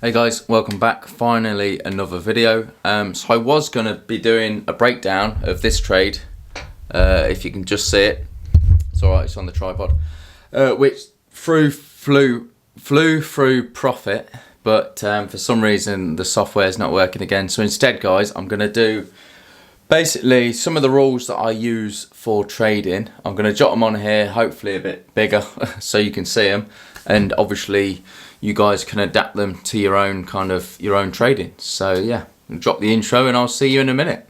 Hey guys, welcome back. Finally another video. So I was going to be doing a breakdown of this trade, if you can just see it. It's alright, it's on the tripod. Which flew through profit, but for some reason the software is not working again. So instead guys, I'm going to do basically some of the rules that I use for trading. I'm going to jot them on here, hopefully a bit bigger so you can see them, and obviously you guys can adapt them to your own trading. So yeah, I'll drop the intro and I'll see you in a minute.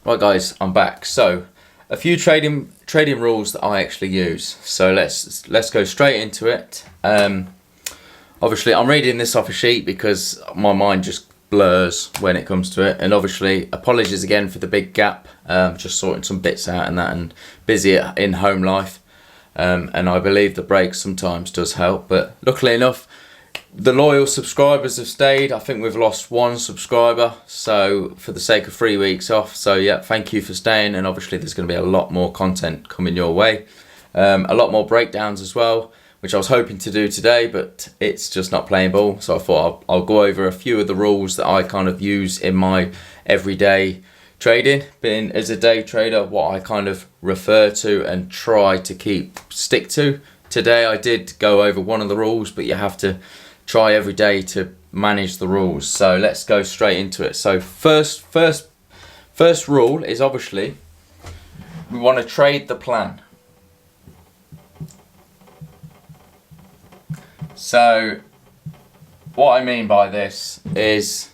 Right guys, I'm back. So a few trading rules that I actually use. So let's go straight into it. Obviously I'm reading this off a sheet because my mind just blurs when it comes to it, and obviously apologies again for the big gap. Just sorting some bits out and that, and busy in home life, and I believe the break sometimes does help, but luckily enough the loyal subscribers have stayed. I think we've lost one subscriber, so for the sake of 3 weeks off, so yeah, thank you for staying. And obviously there's going to be a lot more content coming your way, a lot more breakdowns as well, which I was hoping to do today, but it's just not playing ball. So I thought I'll go over a few of the rules that I kind of use in my everyday trading. Being as a day trader, what I kind of refer to and try to stick to. Today I did go over one of the rules, but you have to try every day to manage the rules. So let's go straight into it. So first rule is obviously we want to trade the plan. So what I mean by this is,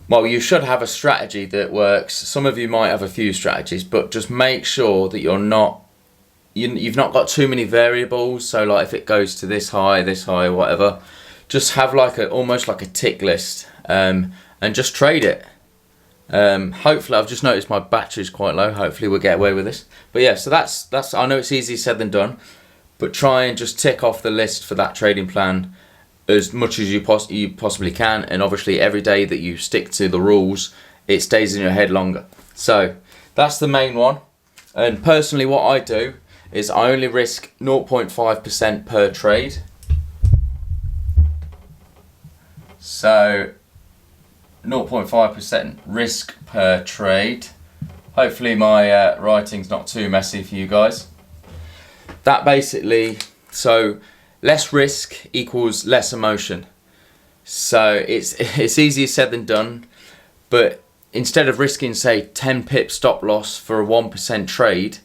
well, you should have a strategy that works. Some of you might have a few strategies, but just make sure that you've not got too many variables. So like if it goes to this high, whatever, just have like almost like a tick list, and just trade it. Hopefully, I've just noticed my battery's quite low. Hopefully we'll get away with this. But yeah, so that's I know it's easier said than done. But try and just tick off the list for that trading plan as much as you possibly can. And obviously every day that you stick to the rules, it stays in your head longer. So that's the main one. And personally what I do is I only risk 0.5% per trade. So 0.5% risk per trade. Hopefully my writing's not too messy for you guys. That basically, so less risk equals less emotion. So it's easier said than done, but instead of risking say 10 pip stop loss for a 1% trade,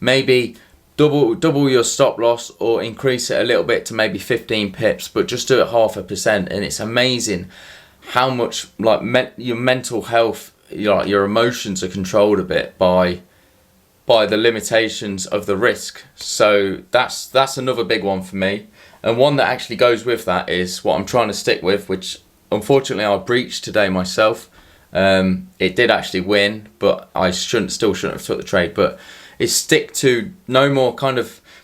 maybe double your stop loss or increase it a little bit to maybe 15 pips, but just do it 0.5%. And it's amazing how much like your mental health, your emotions are controlled a bit by the limitations of the risk. So that's another big one for me. And one that actually goes with that is what I'm trying to stick with, which unfortunately I breached today myself. It did actually win, but I still shouldn't have took the trade. But it's stick to no more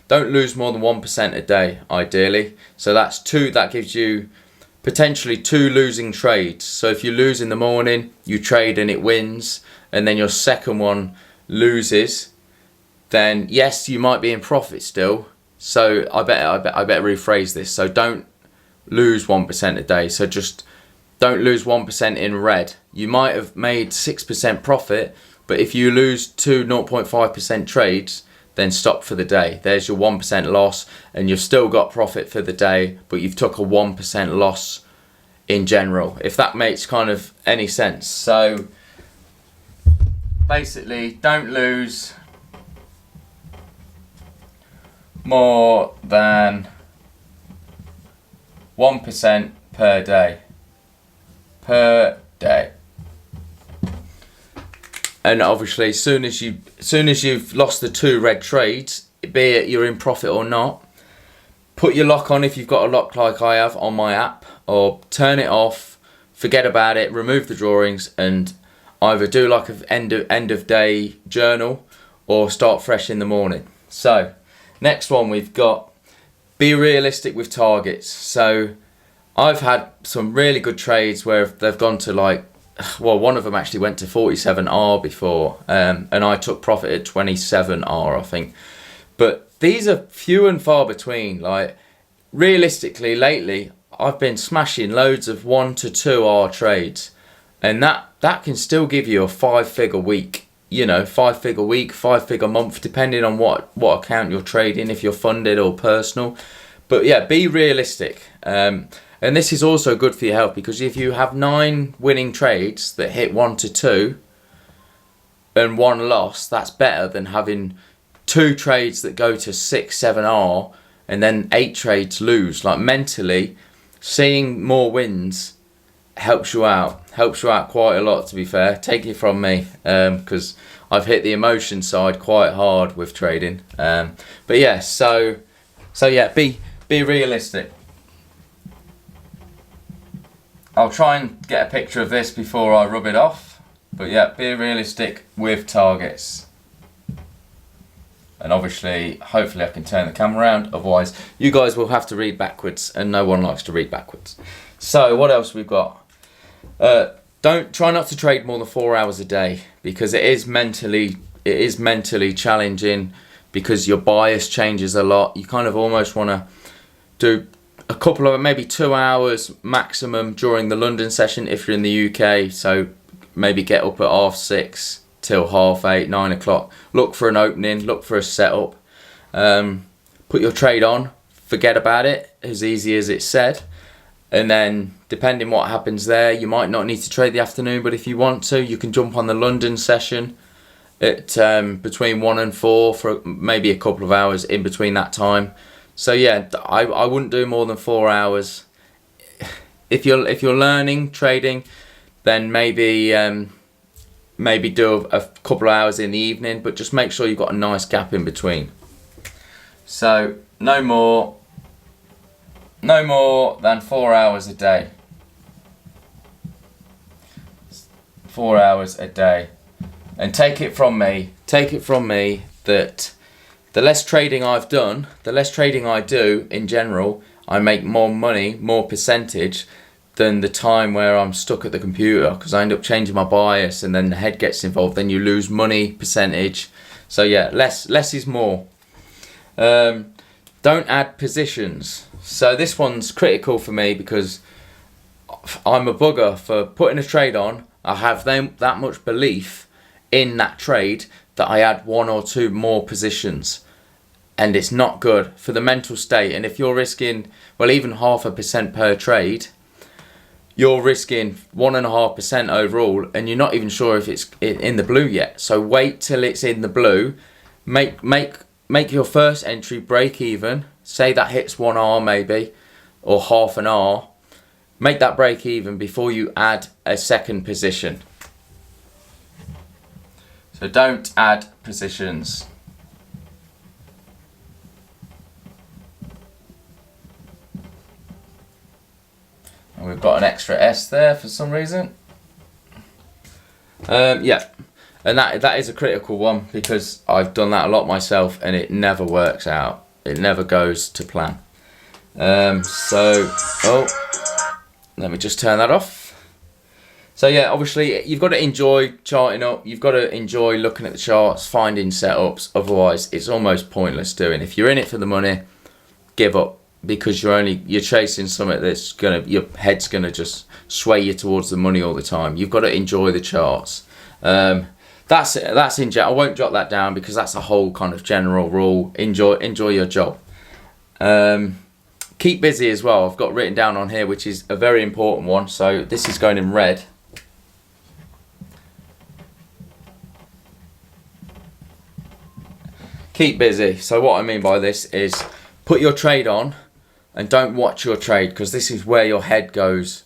don't lose more than 1% a day ideally. So that gives you potentially 2 losing trades. So if you lose in the morning, you trade and it wins, and then your second one loses, then yes, you might be in profit still. So I better rephrase this. So don't lose 1% a day. So just don't lose 1% in red. You might have made 6% profit, but if you lose 2 0.5% trades, then stop for the day. There's your 1% loss, and you've still got profit for the day, but you've took a 1% loss in general, if that makes kind of any sense. So basically, don't lose more than 1% per day. And obviously, as soon as you've lost the 2 red trades, be it you're in profit or not, put your lock on if you've got a lock like I have on my app, or turn it off, forget about it, remove the drawings, and either do like an end of day journal or start fresh in the morning. So next one, we've got be realistic with targets. So I've had some really good trades where they've gone to like well, one of them actually went to 47R before, and I took profit at 27R, I think. But these are few and far between. Like, realistically, lately, I've been smashing loads of 1 to 2 hour trades, and that can still give you a 5-figure week. 5-figure week, 5-figure month, depending on what account you're trading, if you're funded or personal. But yeah, be realistic. And this is also good for your health, because if you have 9 winning trades that hit 1 to 2 and 1 loss, that's better than having 2 trades that go to 6, 7R and then 8 trades lose. Like, mentally, seeing more wins helps you out quite a lot, to be fair. Take it from me, because I've hit the emotion side quite hard with trading. But yeah, so yeah, be realistic. I'll try and get a picture of this before I rub it off. But yeah, be realistic with targets. And obviously, hopefully I can turn the camera around. Otherwise, you guys will have to read backwards, and no one likes to read backwards. So what else we've got? Try not to trade more than 4 hours a day, because it is mentally challenging, because your bias changes a lot. You kind of almost want to do a couple of, maybe 2 hours maximum during the London session if you're in the UK. So maybe get up at 6:30 till 8:30, 9 o'clock. Look for an opening, look for a setup. Put your trade on, forget about it, as easy as it's said. And then, depending what happens there, you might not need to trade the afternoon, but if you want to, you can jump on the London session at between 1 and 4 for maybe a couple of hours in between that time. So yeah, I wouldn't do more than 4 hours. If you're learning trading, then maybe do a couple of hours in the evening, but just make sure you've got a nice gap in between. So no more than 4 hours a day. 4 hours a day. And take it from me that the less trading I've done, the less trading I do in general, I make more money, more percentage than the time where I'm stuck at the computer, because I end up changing my bias and then the head gets involved, then you lose money, percentage. So yeah, less is more. Don't add positions. So this one's critical for me, because I'm a bugger for putting a trade on. I have that much belief in that trade that I add 1 or 2 more positions, and it's not good for the mental state. And if you're risking, well, even 0.5% per trade, you're risking 1.5% overall, and you're not even sure if it's in the blue yet. So wait till it's in the blue. Make your first entry break even. Say that hits 1R maybe, or half an R. Make that break even before you add a second position. So don't add positions. And we've got an extra S there for some reason. Yeah, and that is a critical one, because I've done that a lot myself and it never works out. It never goes to plan. Let me just turn that off. So yeah, obviously you've got to enjoy charting up. You've got to enjoy looking at the charts, finding setups. Otherwise, it's almost pointless doing. If you're in it for the money, give up, because you're chasing something that's your head's gonna just sway you towards the money all the time. You've got to enjoy the charts. That's in general. I won't jot that down, because that's a whole kind of general rule. Enjoy your job. Keep busy as well. I've got written down on here, which is a very important one. So this is going in red. Keep busy. So what I mean by this is, put your trade on and don't watch your trade, because this is where your head goes,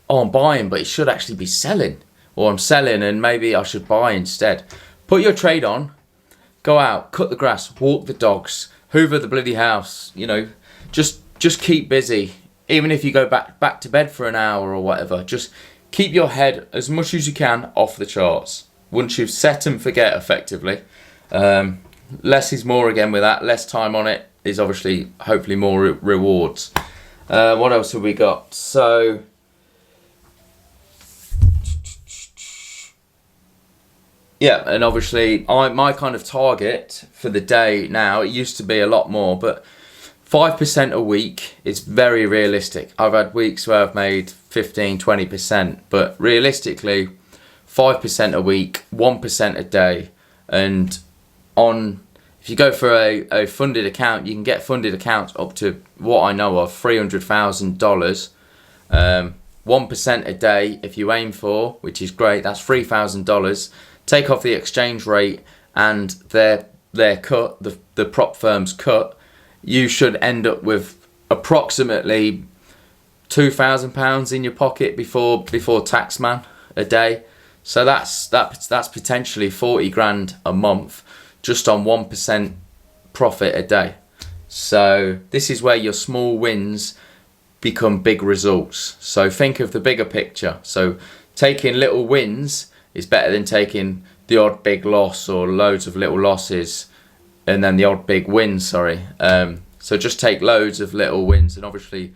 oh, I'm buying, but it should actually be selling. Or I'm selling and maybe I should buy instead. Put your trade on, go out, cut the grass, walk the dogs, hoover the bloody house. Just keep busy. Even if you go back to bed for an hour or whatever, just keep your head as much as you can off the charts. Once you've set and forget, effectively. Less is more again with that. Less time on it is obviously, hopefully, more rewards. What else have we got? So, yeah, and obviously my kind of target for the day now, it used to be a lot more, but 5% a week is very realistic. I've had weeks where I've made 15, 20%, but realistically 5% a week, 1% a day. And if you go for a funded account, you can get funded accounts up to what I know of $300,000. 1% a day if you aim for, which is great. That's $3,000. Take off the exchange rate and their cut, the prop firm's cut, you should end up with approximately £2,000 in your pocket before tax, man, a day. So that's potentially 40 grand a month just on 1% profit a day. So this is where your small wins become big results. So think of the bigger picture. So taking little wins is better than taking the odd big loss or loads of little losses and then the odd big win, sorry. So just take loads of little wins, and obviously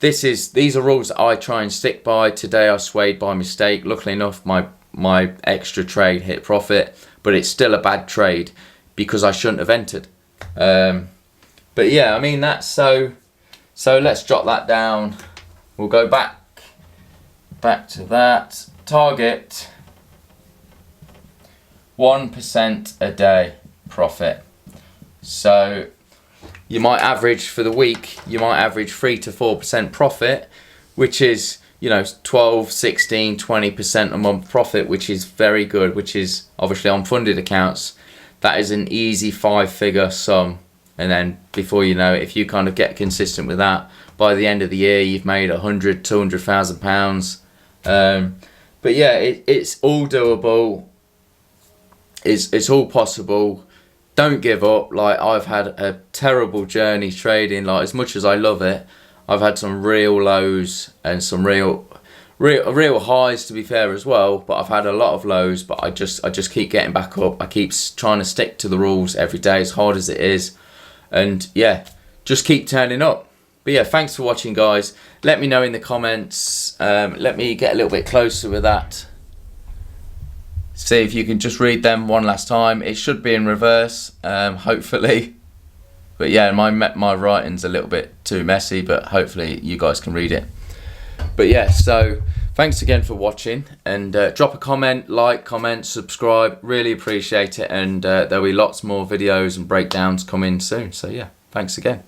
these are rules that I try and stick by. Today I swayed by mistake. Luckily enough, my extra trade hit profit, but it's still a bad trade because I shouldn't have entered. But yeah, I mean, that's so let's jot that down. We'll go back to that. Target 1% a day profit. So you might average for the week, you might average 3 to 4% profit, which is, 12, 16, 20% a month profit, which is very good, which is obviously on funded accounts. That is an easy 5-figure sum. And then before you know it, if you kind of get consistent with that, by the end of the year, you've made £100,000-200,000. But yeah, it's all doable. It's all possible. Don't give up. Like, I've had a terrible journey trading. Like, as much as I love it, I've had some real lows and some real highs, to be fair, as well. But I've had a lot of lows. But I just keep getting back up. I keep trying to stick to the rules every day, as hard as it is. And yeah, just keep turning up. But yeah, thanks for watching, guys. Let me know in the comments. Let me get a little bit closer with that. See if you can just read them one last time. It should be in reverse, hopefully. But yeah, my writing's a little bit too messy, but hopefully you guys can read it. But yeah, so thanks again for watching, and drop a comment, comment, subscribe. Really appreciate it, and there'll be lots more videos and breakdowns coming soon. So yeah, thanks again.